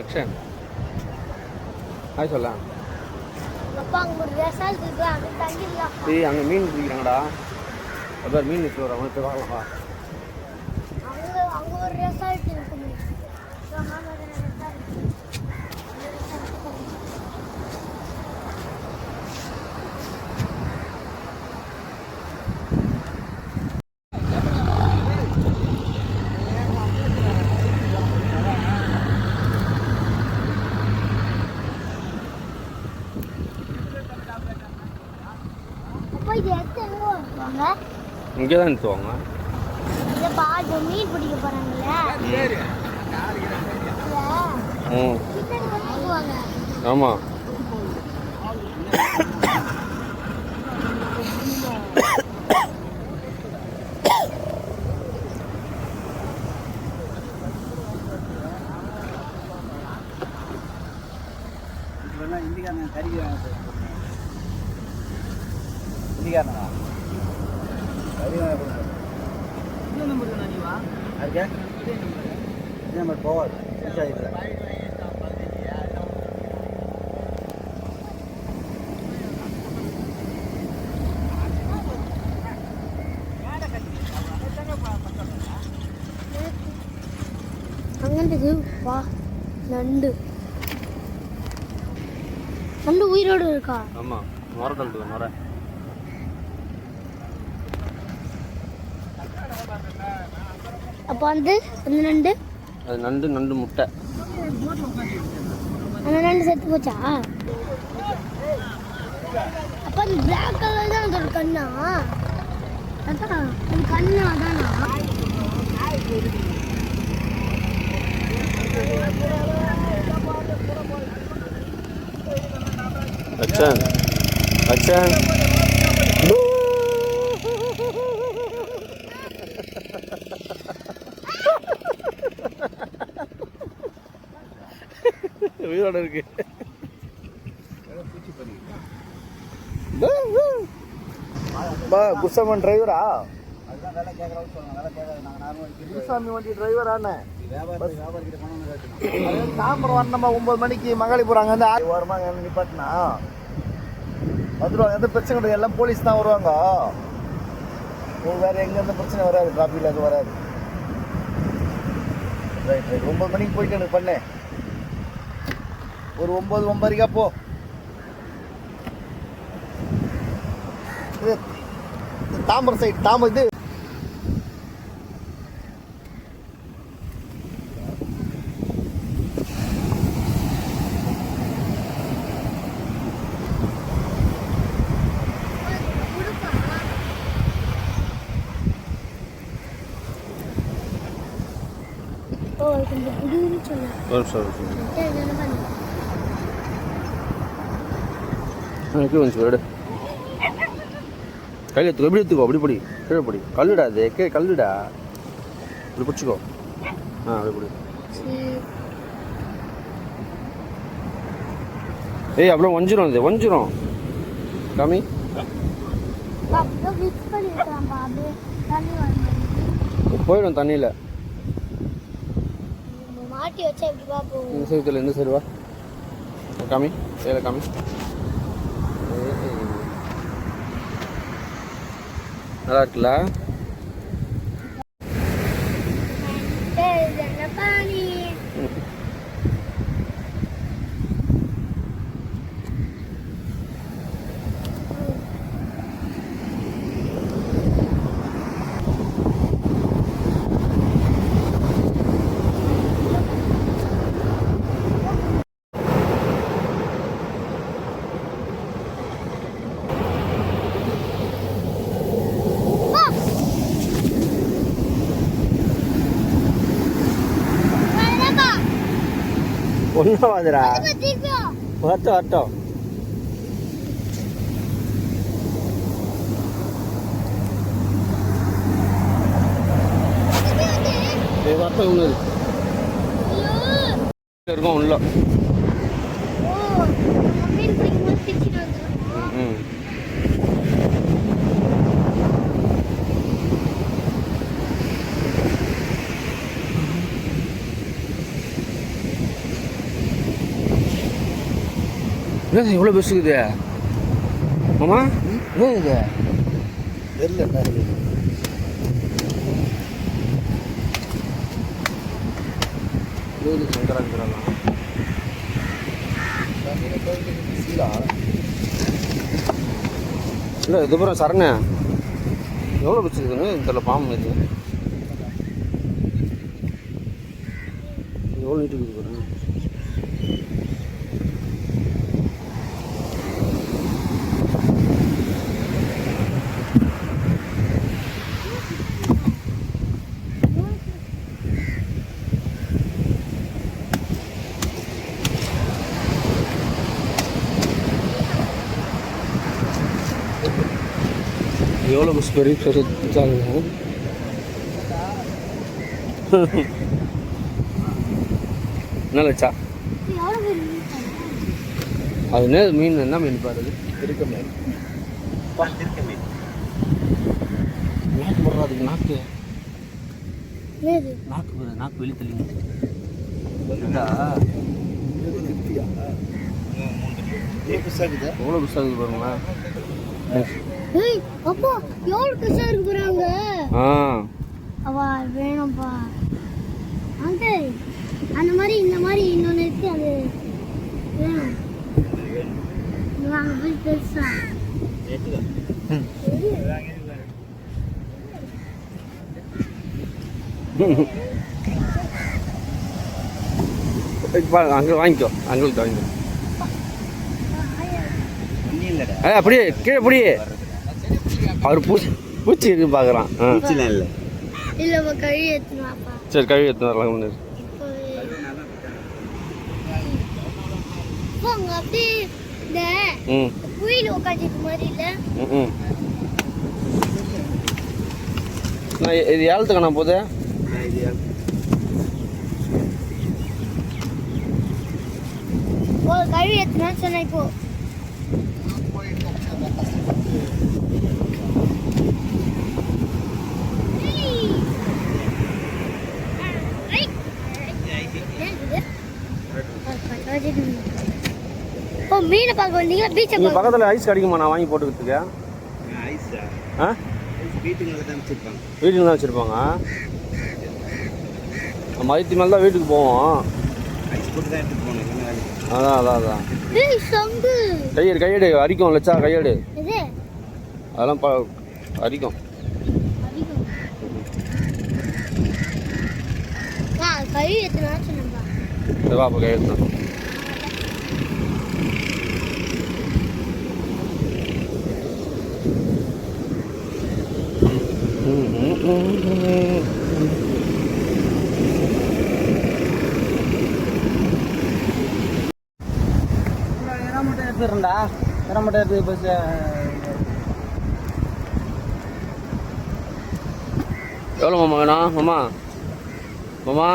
Action. Hi சொல்ல. அப்பா அங்க ஒரு ரெசார்ட் இருக்கு, அங்க தங்கிடலாம். ஏய் அங்க மீன் பிடிக்கிறாங்கடா. அத மீன் விற்று வர அவனுக்கு வாங்கலாம் வா. அங்க ஒரு ரெசார்ட் இருக்கு. இங்கே தான் நிறுத்துவாங்க. மீன் பிடிக்க போறாங்கல்ல. ஆமா இந்திக்காரன் கறி இந்திக்காரனா கறி இன்னும் நம்பர் தானே நீவா அதுக்கே இதே நம்பர் போவாது அங்கே வா நண்டு நண்டு உயிரோடு இருக்கா? ஆமா நுர தள்ளுது நுர. அப்போ வந்து அந்த நண்டு அது நண்டு முட்டை. அந்த நண்டு செத்து போச்சா? அப்போ அந்த பிளாக் கலர் தான் அதோட கண்ணா? அதான் அது கண்ணு அதானா? அச்சன் அச்சன் உயிரோட இருக்கு. குசமன் டிரைவரா? அதுதான் வேலை கேட்கறோம்னு சொல்லுவாங்க. வேலை கேட்கறது நாங்கள் நார்மலாக குருசாமி வண்டி டிரைவரானே. வியாபாரிகிட்ட பணம் தாம்பரம் வரணுமா 9 மணிக்கு மகாலிபுரம் அங்கே வந்து ஓரமாக நிப்பாட்டினா வந்துடுவாங்க. எந்த பிரச்சனை கிடையாது, எல்லாம் போலீஸ் தான் வருவாங்க. வேறு எங்கே எந்த பிரச்சனை வராது, டிராஃபிக்கில் அது வராது. ரைட் 9 மணிக்கு போயிட்டு எனக்கு பண்ணேன். ஒரு 9:30 போ. இது தாம்பரம் சைடு இது கையில் எடுத்துக்கோ, எப்படி எடுத்துக்கோ, அப்படி படி கீழே படி. கல்லுடா அது கல்லுடா, இப்படி பிடிச்சிக்கோ. அப்படி படி. ஏய் அப்புறம் வஞ்சிரும் காமி. போயிடும் தண்ணியில். இந்த சைடுல இந்த சைடு வா காமி. ஏல காமி. நல்லா இருக்குல்ல? ஒன்றும் வந்துடா, வரட்டும். வரட்டும் ஒன்று இருக்கும் உள்ள. என்ன இவ்வளோ பெருசுக்குது மாமா? என்ன இது? தெரியல என்ன இது. சங்கராங்கிறாங்க. சீலா இல்லை இது அப்புறம் சரணே எவ்வளோ பெருசுக்குதுன்னு தெரியல. பாம்பு இது எவ்வளோ நீட்டு இருக்குது பாருங்க. எவ்வளோ பெரிய பெருசாக என்ன லட்சா? எவ்வளோ பேர் இருக்காங்க? அது என்ன மீன்? என்ன மீன் பாருது? இருக்க மீன். நாக்கு போடுறா அதுக்கு. நாக்கு என்னது? நாக்கு பாரு. நாக்கு வெளியே தள்ளிங்க. திருப்தியா பெருசாகுதா? எவ்வளோ பெருசாகுது பாருங்களேன். ஏய் அப்பா எவ்வளோ பெருசா இருக்கு போறாங்க. ஆ அவா வேணும்ப்பா. அங்கிள் அந்த மாதிரி இந்த மாதிரி இன்னொன்று இருக்கு, அது வேணும். வாங்க போய் பெருசா. அங்கே வாங்கிக்கோ. அங்களுக்கு வாங்கிக்கோ. இன்னும் இல்லைடா. அப்படியே கீழே அப்படியே அவர் பூச்சி இருக்கு பார்க்குறான். ஆ இல்லை இல்லைப்பா கழுவி எடுத்துனாப்பா. சரி கழுவி எடுத்து வரலாம் ஒன்று. இப்போ அங்கே அப்படியே இந்த ம் குயில் உட்காந்துக்கு மாதிரி இல்லை. ம் நான் இது ஏழத்துக்கு நான் போதே. ஒரு கழுவி எடுத்துனான்னு சொன்னேன். இப்போ ஓ மீனை பார்க்க வந்தீங்களா? பீச்சை இங்கே பார்க்க? பக்கத்தில் ஐஸ் கிடைக்குமா? நான் வாங்கி போட்டுக்கிறதுக்கு. ஐஸா? ஆ வீட்டுங்களை தான் வச்சுருப்பாங்க. வீட்டுக்கு தான் வச்சுருப்பாங்க. மதியத்து மேலே தான் வீட்டுக்கு போவோம். ஐஸ் போட்டு தான் எடுத்துகிட்டு போகணும். என்ன வேலைக்கு? அதான் ஏய் சங்கு கையெடு அரிக்கும் லட்சா. கையெடு இது அதெல்லாம் அரிக்கும். அதிகம். கழுவி எடுத்துனான்னு சொன்னேன்ப்பா. வா அப்போ கையெடுத்தான். இடம் மட்டும் எடுத்துடுறேன்டா. இடம் மட்டும் எடுத்து பஸ் எவ்வளோ மாமா வேணும்? மாமா மாமா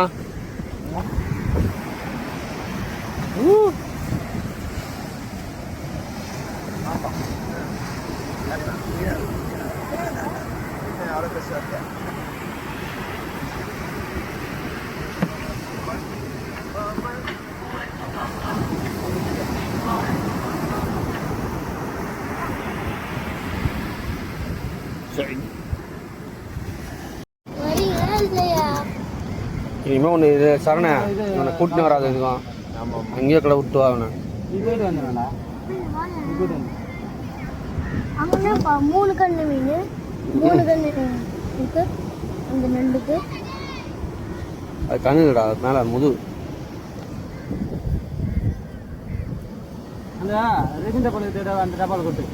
யாரோ பெருசா இருக்கா? சரி வரீங்களா இல்லையா? இனிமேல் ஒன்று இது சரண உன்னை கூட்டின்னு வராது இதுவும். ஆமாம் அங்கேயே கடை விட்டு வாங்கண்ணே. போயிட்டு வந்துடுறேன்டா. போயிட்டு வந்து அங்கேப்பா 3 கண்ணு மீன், 3 கண்ணு இருக்கு அந்த நண்டுக்கு. அது கண்ணுடா மேலே முது. அந்த ரெகுண்ட பழத்தை அந்த டப்பாவில் கொட்டு.